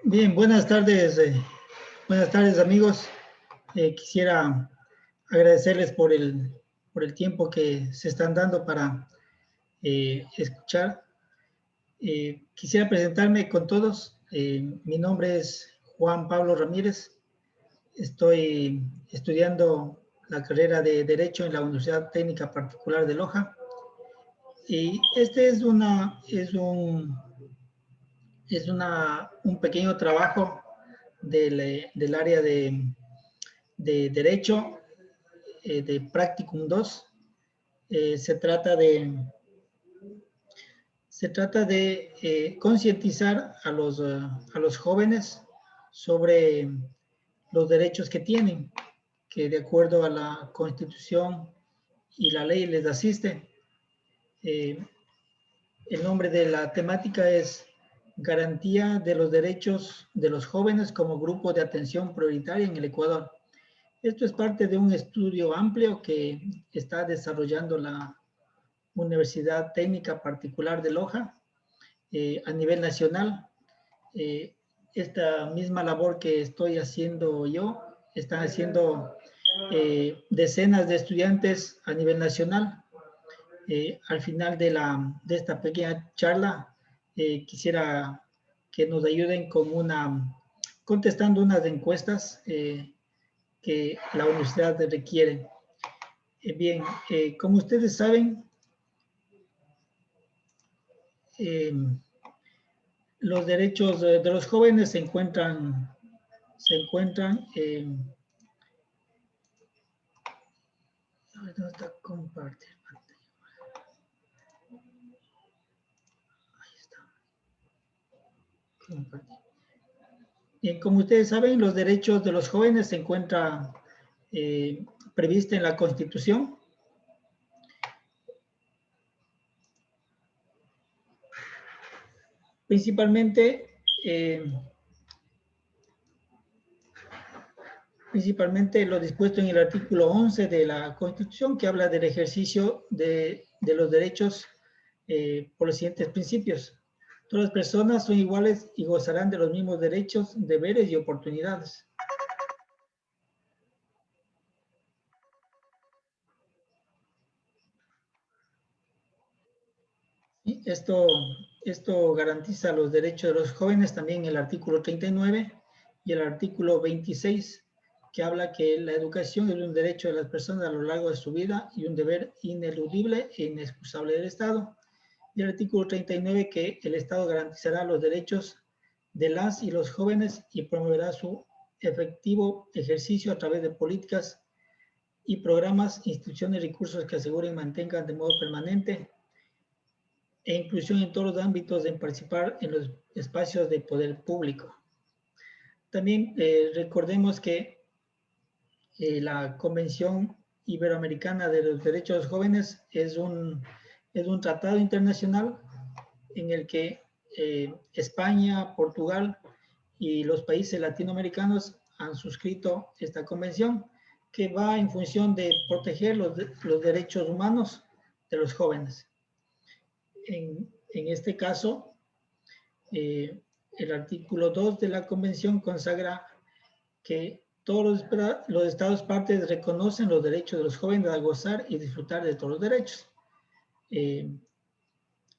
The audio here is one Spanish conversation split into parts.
Bien, buenas tardes amigos. Quisiera agradecerles por el tiempo que se están dando para escuchar. Quisiera presentarme con todos. Mi nombre es Juan Pablo Ramírez. Estoy estudiando la carrera de Derecho en la Universidad Técnica Particular de Loja. Y este un pequeño trabajo del área de Derecho de Practicum 2. Se trata de concientizar a los jóvenes sobre los derechos que tienen, que de acuerdo a la Constitución y la ley les asiste. El nombre de la temática es Garantía de los Derechos de los Jóvenes como Grupo de Atención Prioritaria en el Ecuador. Esto es parte de un estudio amplio que está desarrollando la Universidad Técnica Particular de Loja a nivel nacional. Esta misma labor que estoy haciendo yo, están haciendo decenas de estudiantes a nivel nacional. Al final de esta pequeña charla, quisiera que nos ayuden contestando unas encuestas que la universidad requiere. Bien, como ustedes saben, los derechos de los jóvenes se encuentran ¿dónde está compartir pantalla? Ahí está. Compartir. Bien, como ustedes saben, los derechos de los jóvenes se encuentran previstos en la Constitución. Principalmente lo dispuesto en el artículo 11 de la Constitución, que habla del ejercicio de los derechos por los siguientes principios. Todas las personas son iguales y gozarán de los mismos derechos, deberes y oportunidades. Y esto garantiza los derechos de los jóvenes también en el artículo 39 y el artículo 26, que habla que la educación es un derecho de las personas a lo largo de su vida y un deber ineludible e inexcusable del Estado. Y el artículo 39, que el Estado garantizará los derechos de las y los jóvenes y promoverá su efectivo ejercicio a través de políticas y programas, instituciones y recursos que aseguren y mantengan de modo permanente e inclusión en todos los ámbitos de participar en los espacios de poder público. También recordemos que la Convención Iberoamericana de los Derechos de los Jóvenes es un tratado internacional en el que España, Portugal y los países latinoamericanos han suscrito esta convención, que va en función de proteger los derechos humanos de los jóvenes. En este caso, el artículo 2 de la convención consagra que todos los estados partes reconocen los derechos de los jóvenes a gozar y disfrutar de todos los derechos.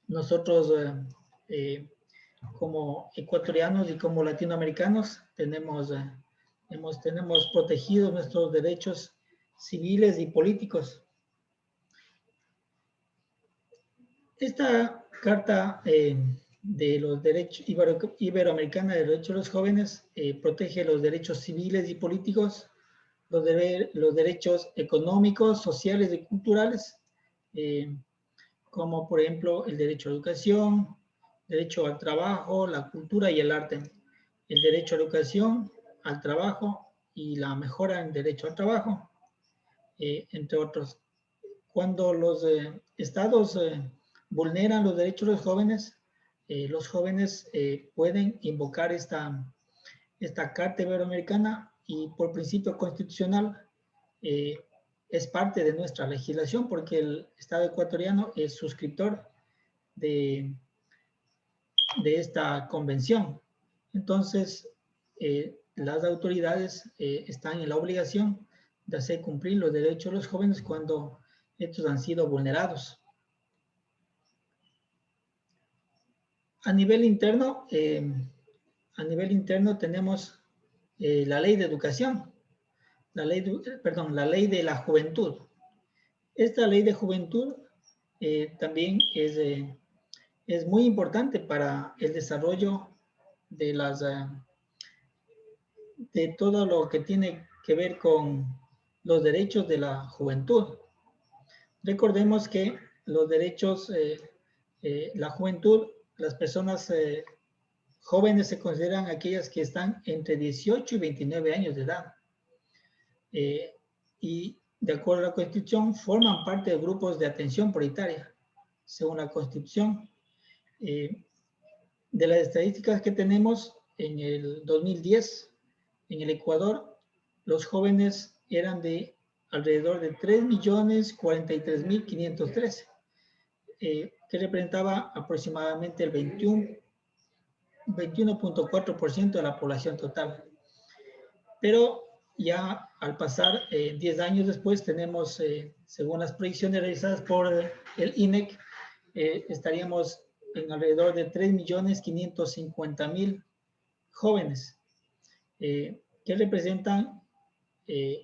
Nosotros, como ecuatorianos y como latinoamericanos, tenemos protegidos nuestros derechos civiles y políticos. Esta carta de los derechos iberoamericana de los derechos de los jóvenes protege los derechos civiles y políticos, los derechos económicos, sociales y culturales, como por ejemplo el derecho a la educación, derecho al trabajo, la cultura y el arte, el derecho a la educación, al trabajo y la mejora en derecho al trabajo, entre otros. Cuando los estados vulneran los derechos de los jóvenes pueden invocar esta Carta Iberoamericana y por principio constitucional es parte de nuestra legislación porque el Estado ecuatoriano es suscriptor de esta convención. Entonces, las autoridades están en la obligación de hacer cumplir los derechos de los jóvenes cuando estos han sido vulnerados. A nivel interno tenemos la ley de educación, la ley de la juventud. Esta ley de juventud también es muy importante para el desarrollo de todo lo que tiene que ver con los derechos de la juventud. Recordemos que los derechos, la juventud, las personas jóvenes se consideran aquellas que están entre 18 y 29 años de edad. Y de acuerdo a la Constitución, forman parte de grupos de atención prioritaria, según la Constitución. De las estadísticas que tenemos, en el 2010, en el Ecuador, los jóvenes eran de alrededor de 3.043.513, que representaba aproximadamente el 21.4% de la población total. Pero ya al pasar 10 años después tenemos, según las proyecciones realizadas por el INEC, estaríamos en alrededor de 3.550.000 jóvenes, que representan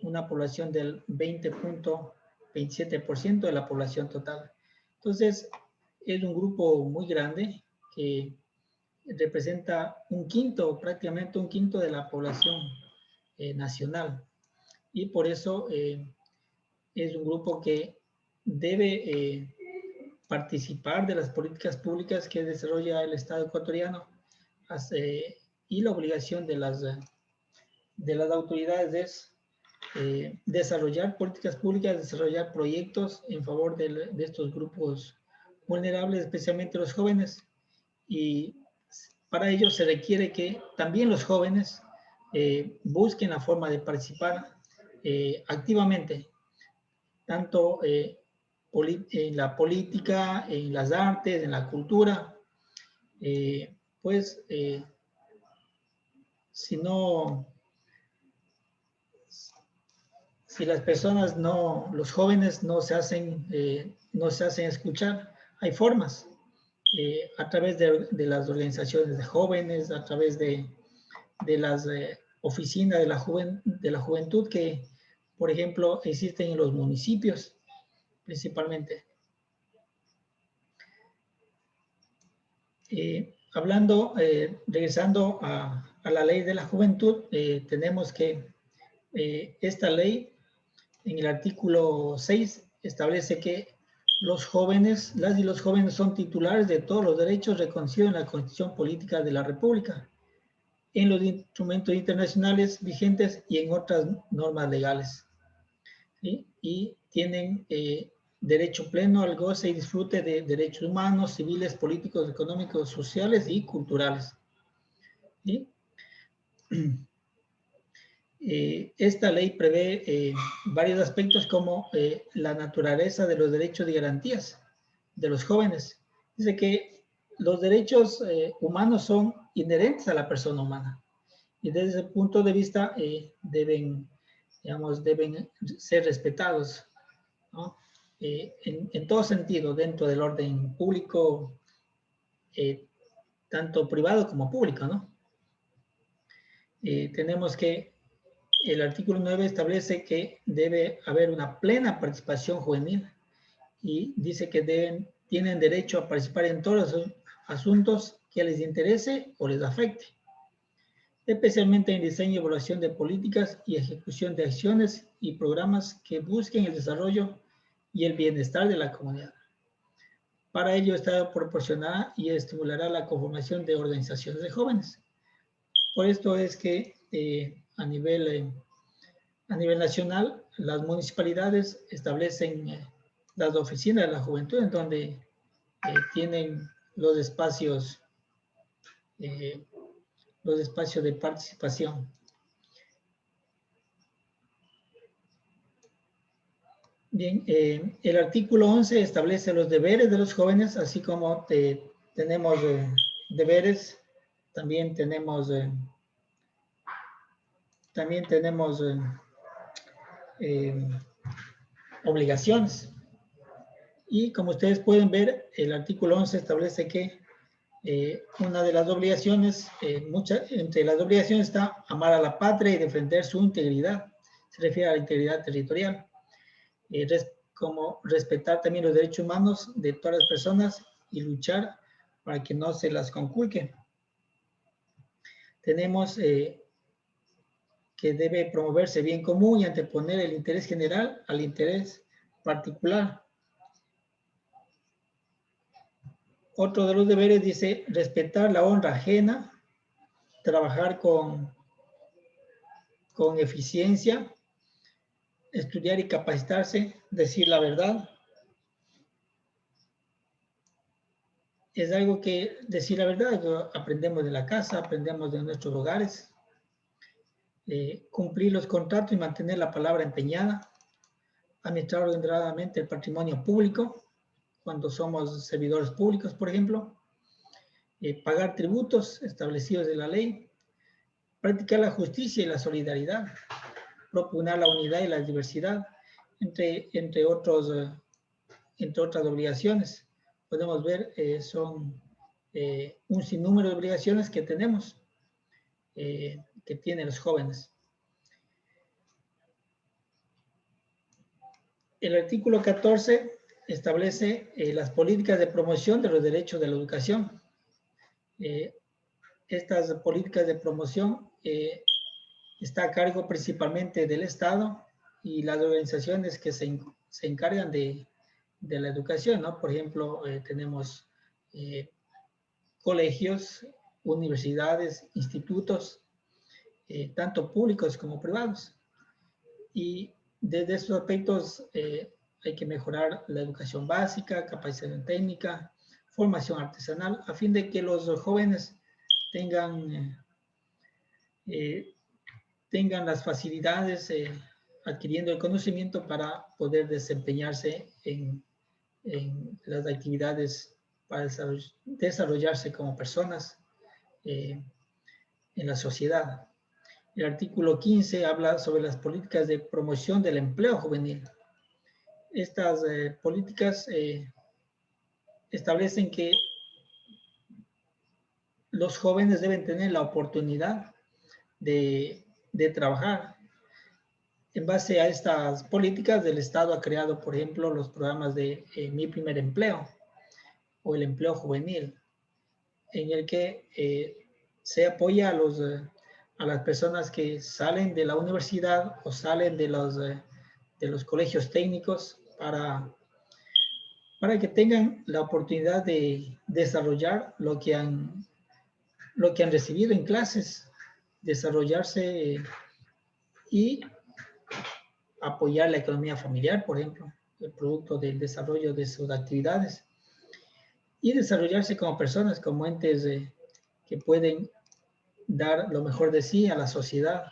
una población del 20.27% de la población total. Entonces, es un grupo muy grande que representa prácticamente un quinto de la población nacional. Y por eso es un grupo que debe participar de las políticas públicas que desarrolla el Estado ecuatoriano, y la obligación de las autoridades es desarrollar políticas públicas, desarrollar proyectos en favor de estos grupos vulnerables, especialmente los jóvenes. Y para ello se requiere que también los jóvenes busquen la forma de participar activamente, tanto en la política, en las artes, en la cultura. Si las personas los jóvenes no se hacen escuchar, hay formas, a través de las organizaciones de jóvenes, a través de las oficinas de la juventud que, por ejemplo, existen en los municipios, principalmente. Regresando a la ley de la juventud, tenemos que esta ley, en el artículo 6, establece que las y los jóvenes son titulares de todos los derechos reconocidos en la Constitución Política de la República, en los instrumentos internacionales vigentes y en otras normas legales. ¿Sí? Y tienen derecho pleno al goce y disfrute de derechos humanos, civiles, políticos, económicos, sociales y culturales. ¿Sí? Esta ley prevé varios aspectos como la naturaleza de los derechos y garantías de los jóvenes. Dice que los derechos humanos son inherentes a la persona humana y desde ese punto de vista deben ser respetados, ¿no? En todo sentido, dentro del orden público, tanto privado como público, ¿no? Tenemos que el artículo 9 establece que debe haber una plena participación juvenil y dice que tienen derecho a participar en todos los asuntos que les interese o les afecte, especialmente en diseño y evaluación de políticas y ejecución de acciones y programas que busquen el desarrollo y el bienestar de la comunidad. Para ello, el Estado proporcionará y estimulará la conformación de organizaciones de jóvenes. Por esto es que a nivel nacional, las municipalidades establecen las oficinas de la juventud, en donde tienen los espacios de participación. Bien, el artículo 11 establece los deberes de los jóvenes, así como tenemos deberes También tenemos obligaciones. Y como ustedes pueden ver, el artículo 11 establece que una de las obligaciones, entre las obligaciones está amar a la patria y defender su integridad. Se refiere a la integridad territorial. Como respetar también los derechos humanos de todas las personas y luchar para que no se las conculque. Tenemos que debe promoverse bien común y anteponer el interés general al interés particular. Otro de los deberes dice respetar la honra ajena, trabajar con eficiencia, estudiar y capacitarse, decir la verdad. Es algo que decir la verdad aprendemos de la casa, aprendemos de nuestros hogares. Cumplir los contratos y mantener la palabra empeñada. Administrar ordenadamente el patrimonio público, cuando somos servidores públicos, por ejemplo. Pagar tributos establecidos de la ley. Practicar la justicia y la solidaridad. Propugnar la unidad y la diversidad, entre otras obligaciones. Podemos ver, son un sinnúmero de obligaciones que tenemos, que tienen los jóvenes. El artículo 14 establece las políticas de promoción de los derechos de la educación. Estas políticas de promoción está a cargo principalmente del Estado y las organizaciones que se encargan de la educación, ¿no? Por ejemplo, tenemos colegios, universidades, institutos, tanto públicos como privados. Y desde estos aspectos hay que mejorar la educación básica, capacitación técnica, formación artesanal, a fin de que los jóvenes tengan las facilidades adquiriendo el conocimiento para poder desempeñarse en las actividades, para desarrollarse como personas en la sociedad. El artículo 15 habla sobre las políticas de promoción del empleo juvenil. Estas políticas establecen que los jóvenes deben tener la oportunidad de trabajar. En base a estas políticas, el Estado ha creado, por ejemplo, los programas de Mi Primer Empleo o el empleo juvenil, en el que se apoya a las personas que salen de la universidad o salen de los colegios técnicos para que tengan la oportunidad de desarrollar lo que han recibido en clases, desarrollarse y apoyar la economía familiar, por ejemplo, el producto del desarrollo de sus actividades, y desarrollarse como personas, como entes que pueden dar lo mejor de sí a la sociedad.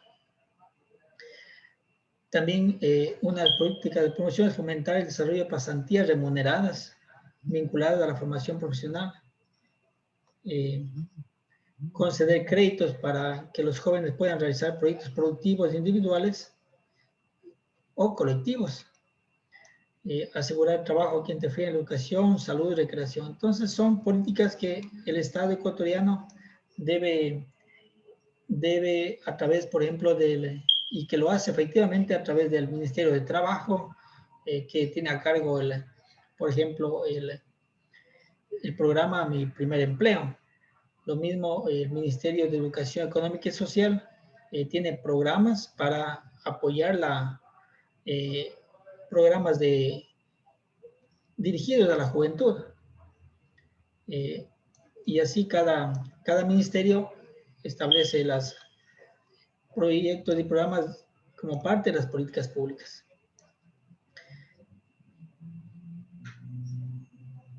También una política de promoción es fomentar el desarrollo de pasantías remuneradas vinculadas a la formación profesional. Conceder créditos para que los jóvenes puedan realizar proyectos productivos individuales o colectivos. Asegurar trabajo a quien interfiere en la educación, salud y recreación. Entonces son políticas que el Estado ecuatoriano debe a través, por ejemplo, y que lo hace efectivamente a través del Ministerio de Trabajo, que tiene a cargo, por ejemplo, el programa Mi Primer Empleo. Lo mismo el Ministerio de Educación Económica y Social tiene programas para apoyar programas dirigidos a la juventud. Y así cada ministerio establece los proyectos y programas como parte de las políticas públicas.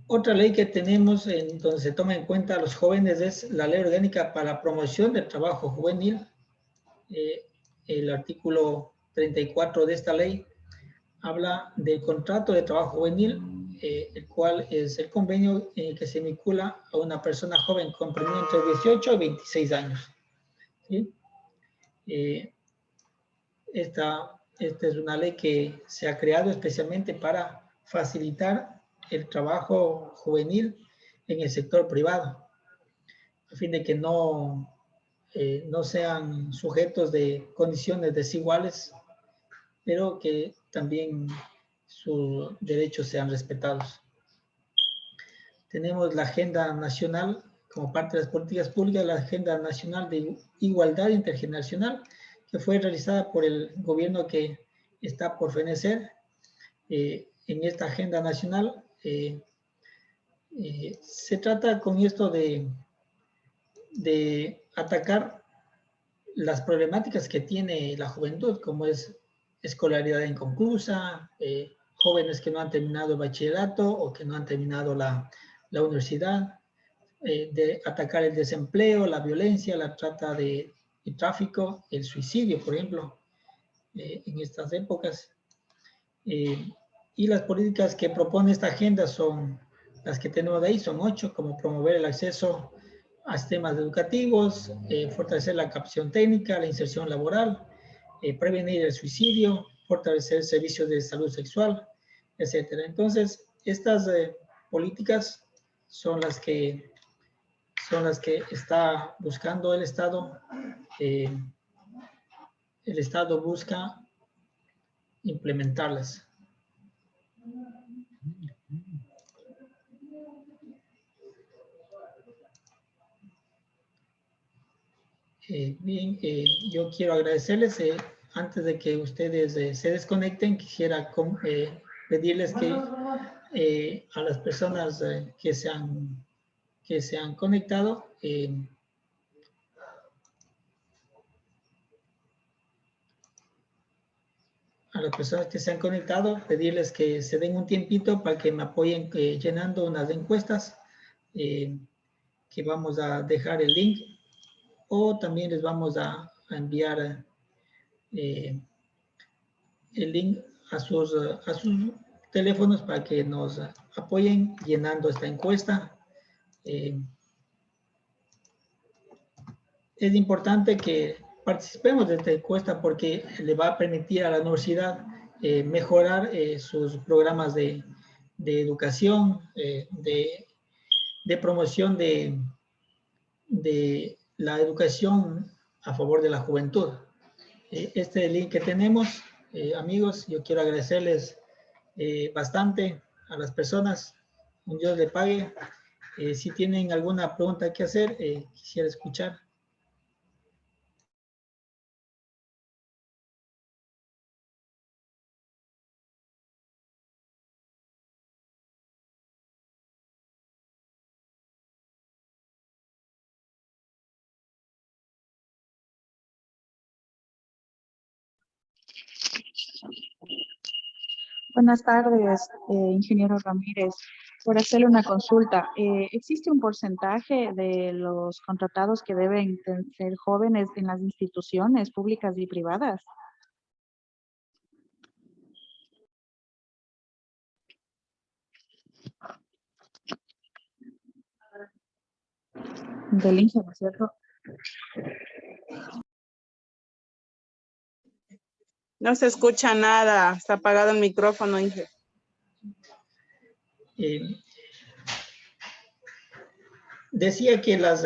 Otra ley que tenemos en donde se toma en cuenta a los jóvenes es la Ley Orgánica para la Promoción del Trabajo Juvenil. El artículo 34 de esta ley habla del contrato de trabajo juvenil el cual es el convenio que se vincula a una persona joven comprendida entre 18 y 26 años. ¿Sí? Esta es una ley que se ha creado especialmente para facilitar el trabajo juvenil en el sector privado, a fin de que no sean sujetos de condiciones desiguales, pero que también sus derechos sean respetados. Tenemos la Agenda Nacional, como parte de las políticas públicas, la Agenda Nacional de Igualdad Intergeneracional, que fue realizada por el gobierno que está por fenecer. En esta Agenda Nacional se trata con esto de atacar las problemáticas que tiene la juventud, como es escolaridad inconclusa, jóvenes que no han terminado el bachillerato o que no han terminado la universidad, de atacar el desempleo, la violencia, la trata de tráfico, el suicidio, por ejemplo, en estas épocas. Y las políticas que propone esta agenda son las que tenemos de ahí, son 8, como promover el acceso a sistemas educativos, fortalecer la capacitación técnica, la inserción laboral, prevenir el suicidio, fortalecer servicios de salud sexual, etcétera. Entonces, estas políticas son las que está buscando el Estado. El Estado busca implementarlas. Bien, yo quiero agradecerles, antes de que ustedes se desconecten, quisiera pedirles que a las personas que se han conectado, pedirles que se den un tiempito para que me apoyen llenando unas encuestas, que vamos a dejar el link, o también les vamos a enviar el link a sus teléfonos para que nos apoyen llenando esta encuesta. Es importante que participemos de esta encuesta porque le va a permitir a la universidad mejorar sus programas de educación, de promoción de la educación a favor de la juventud. Este link que tenemos, amigos, yo quiero agradecerles bastante a las personas. Un Dios le pague. Si tienen alguna pregunta que hacer, quisiera escuchar. Buenas tardes, ingeniero Ramírez. Por hacerle una consulta, ¿existe un porcentaje de los contratados que deben ser jóvenes en las instituciones públicas y privadas? Del INGE, ¿no es cierto? No se escucha nada, está apagado el micrófono, Inge. Decía que las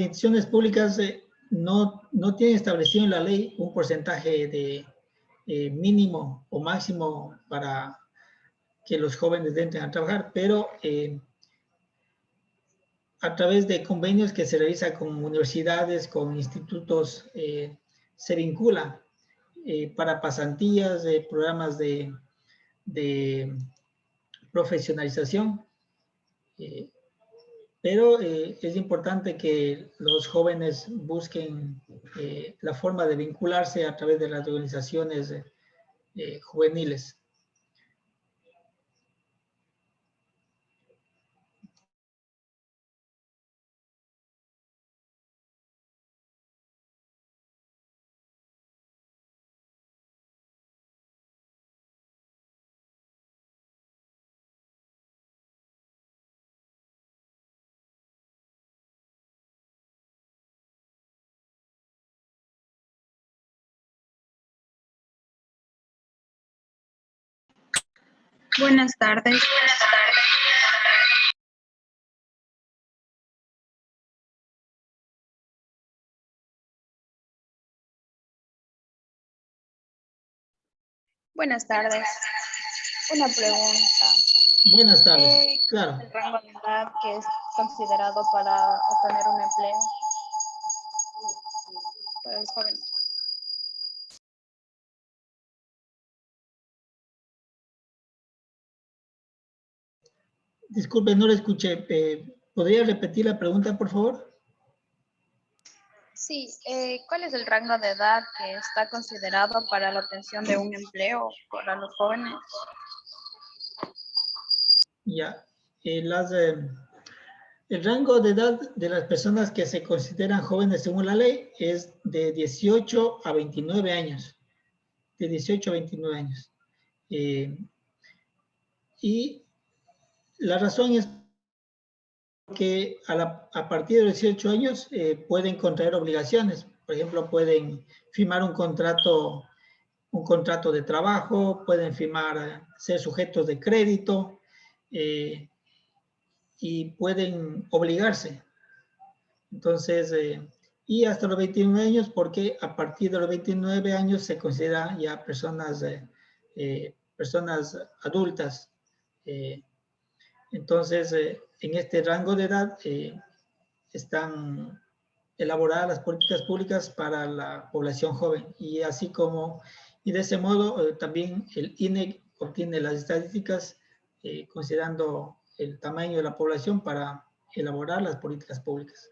instituciones públicas no tienen establecido en la ley un porcentaje de mínimo o máximo para que los jóvenes entren a trabajar, pero a través de convenios que se realizan con universidades, con institutos, se vincula para pasantías, programas de profesionalización. Pero es importante que los jóvenes busquen la forma de vincularse a través de las organizaciones juveniles. Buenas tardes. Buenas tardes. Una pregunta. Buenas tardes. Claro. ¿El rango de edad que es considerado para obtener un empleo para los jóvenes? Disculpe, no lo escuché. ¿Podría repetir la pregunta, por favor? Sí, ¿cuál es el rango de edad que está considerado para la obtención de un empleo para los jóvenes? Ya. El rango de edad de las personas que se consideran jóvenes según la ley es de 18 a 29 años. De 18 a 29 años. Y la razón es que a partir de los 18 años pueden contraer obligaciones. Por ejemplo, pueden firmar un contrato de trabajo, pueden firmar, ser sujetos de crédito y pueden obligarse. Entonces, y hasta los 29 años, porque a partir de los 29 años se considera ya personas adultas. Entonces, en este rango de edad están elaboradas las políticas públicas para la población joven y de ese modo también el INE obtiene las estadísticas considerando el tamaño de la población para elaborar las políticas públicas.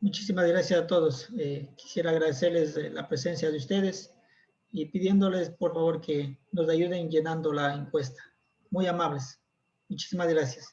Muchísimas gracias a todos. Quisiera agradecerles la presencia de ustedes y pidiéndoles, por favor, que nos ayuden llenando la encuesta. Muy amables. Muchísimas gracias.